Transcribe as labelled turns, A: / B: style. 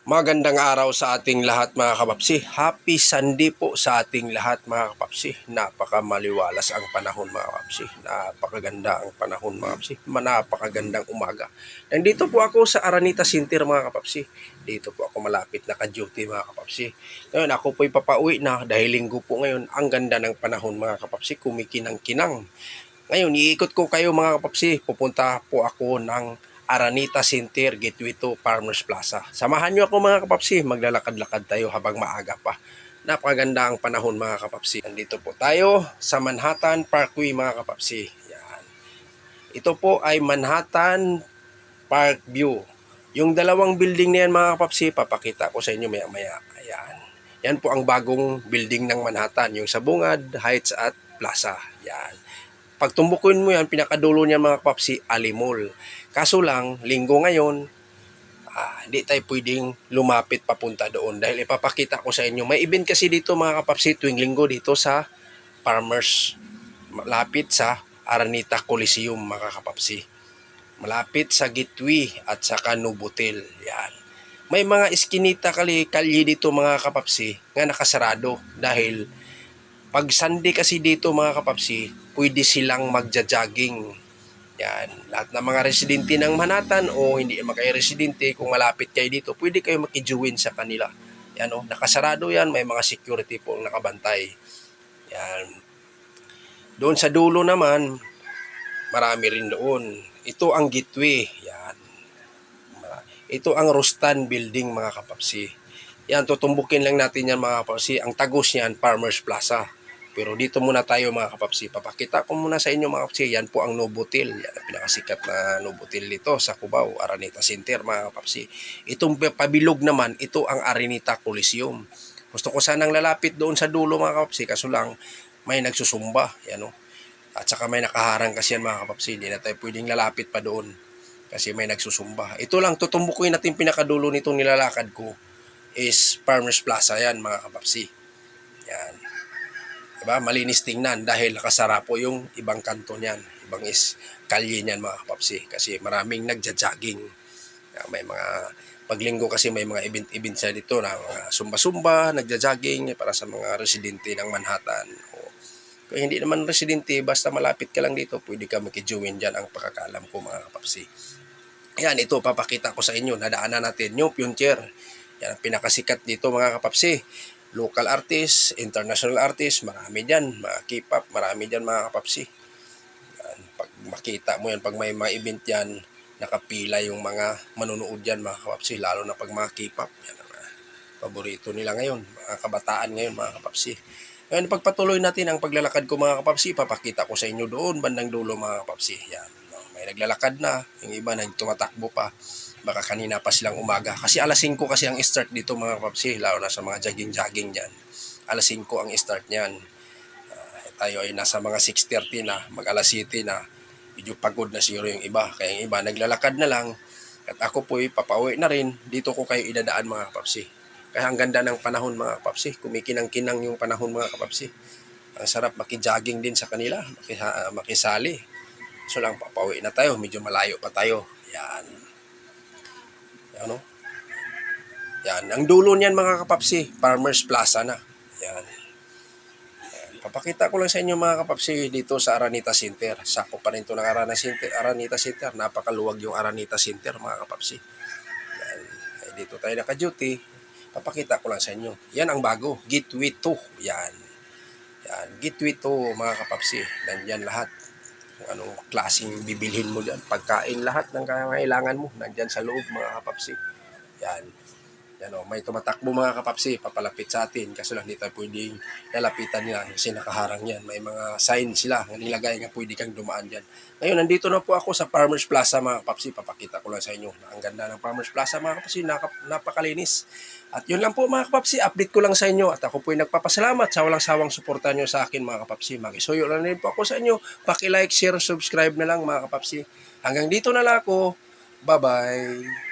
A: Magandang araw sa ating lahat mga kapapsi. Happy Sunday po sa ating lahat mga kapapsi. Napakamaliwalas ang panahon mga kapapsi. Napakaganda ang panahon mga kapapsi. Napakagandang umaga. Nandito po ako sa Araneta Center mga kapapsi. Dito po ako malapit na ka-duty mga kapapsi. Ngayon ako po'y papauwi na dahil linggo po ngayon. Ang ganda ng panahon mga kapapsi. Kumikinang-kinang. Ngayon, iikot ko kayo mga kapapsi. Pupunta po ako ng Araneta Center, Gateway to Farmers Plaza. Samahan nyo ako mga kapapsi, maglalakad-lakad tayo habang maaga pa. Napakaganda ang panahon mga kapapsi. Nandito po tayo sa Manhattan Parkway mga kapapsi. Yan. Ito po ay Manhattan Parkview. Yung dalawang building na yan mga kapapsi, papakita ko sa inyo maya-maya. Ayan. Yan po ang bagong building ng Manhattan, yung sa Bungad, Heights at Plaza. Yan. Pag tumbukin mo yan, pinakadulo niya mga kapapsi, Alimol. Kaso lang, linggo ngayon, hindi tayo pwedeng lumapit papunta doon dahil ipapakita ko sa inyo. May event kasi dito mga kapapsi tuwing linggo dito sa Farmers. Malapit sa Araneta Coliseum mga kapapsi. Malapit sa Gateway at saka Novotel. Yan. May mga iskinita kalye dito mga kapapsi nga nakasarado dahil pag Sunday kasi dito mga kapapsi, pwede silang magja-jogging. Yan, lahat ng mga residente ng Manhattan o hindi naman kayo residente, kung malapit kayo dito, pwede kayo makijoin sa kanila. Yan o, nakasarado yan, may mga security po nakabantay. Yan. Doon sa dulo naman, marami rin doon. Ito ang gateway. Yan. Ito ang Rustan Building mga kapapsi. Yan, tutumbukin lang natin yan mga kapapsi. Ang tagos niyan, Farmers Plaza. Pero dito muna tayo mga kapapsi. Papakita ko muna sa inyo mga kapapsi. Yan po ang Novotel. Yan ang pinakasikat na Novotel dito sa Cubao, Araneta Center mga kapapsi. Itong pabilog naman, ito ang Araneta Coliseum. Gusto ko sanang lalapit doon sa dulo mga kapapsi. Kaso lang, may nagsusumba. Yan o. At saka may nakaharang kasi yan mga kapapsi. Hindi na tayo pwedeng lalapit pa doon. Kasi may nagsusumba. Ito lang, tutumbukin natin pinakadulo nitong nilalakad ko is Farmers Plaza yan mga kapapsi. Yan. Diba? Malinis tingnan dahil nakasara po yung ibang kanto niyan. Ibang is kalye niyan mga kapapsi. Kasi maraming nagja-jogging. May mga paglinggo kasi may mga event sa dito na mga sumba-sumba, nagja-jogging para sa mga residente ng Manhattan. Kung hindi naman residente, basta malapit ka lang dito, pwede ka makijoin dyan ang pakakalam ko mga kapapsi. Yan, ito papakita ko sa inyo. Nadaanan natin yung Future. Yan ang pinakasikat dito mga kapapsi. Local artist, international artist, marami dyan. Mga K-pop, marami dyan mga kapapsi. Yan, pag makita mo yan, pag may mga event yan, nakapila yung mga manunood dyan mga kapapsi. Lalo na pag mga K-pop. Yan ang paborito nila ngayon. Mga kabataan ngayon mga kapapsi. Ngayon, pagpatuloy natin ang paglalakad ko mga kapapsi, papakita ko sa inyo doon, bandang dulo mga kapapsi. Yan. May naglalakad na, yung iba nagtumatakbo pa. Baka kanina pa silang umaga. Kasi alas 5 kasi ang start dito mga kapapsi, lalo na sa mga jogging-jogging dyan. Alas 5 ang start niyan. Tayo ay nasa mga 6:30 na, mag alas 7 na. Medyo pagod na siguro yung iba. Kaya yung iba naglalakad na lang. At ako po'y papauwi na rin. Dito ko kayo idadaan mga kapapsi. Kaya ang ganda ng panahon mga kapapsi. Kumikinang-kinang yung panahon mga kapapsi. Ang sarap makijogging din sa kanila, makisali. So lang, papauwi na tayo. Medyo malayo pa tayo. Yan. Yan, no? Yan. Ang dulo niyan mga kapapsi, Farmers Plaza na. Yan. Yan. Papakita ko lang sa inyo mga kapapsi dito sa Araneta Center. Sako pa rin ito ng Araneta Center. Napakaluwag yung Araneta Center mga kapapsi. Yan. Ay, dito tayo naka-duty. Papakita ko lang sa inyo. Yan ang bago. Gateway 2. Yan. Yan. Gateway 2 mga kapapsi. Nandyan lahat. Anong klaseng bibilhin mo dyan. Pagkain, lahat ng kailangan mo. Nandyan sa loob mga kapapsi. Yan. Yan o, may tumatakbo mga kapapsi. Papalapit sa atin. Kaso lang hindi tayo pwedeng lalapitan nila. Kasi nakaharang yan. May mga sign sila. Nilagay nga pwede kang dumaan dyan. Ngayon, nandito na po ako sa Farmers Plaza mga kapapsi. Papakita ko lang sa inyo. Ang ganda ng Farmers Plaza mga kapapsi. Napakalinis. At yun lang po mga kapapsi, update ko lang sa inyo at ako po ay nagpapasalamat sa walang sawang suporta nyo sa akin mga kapapsi. Mag-isuyo lang rin po ako sa inyo. Paki-like, share, subscribe na lang mga kapapsi. Hanggang dito na lang ako. Bye-bye.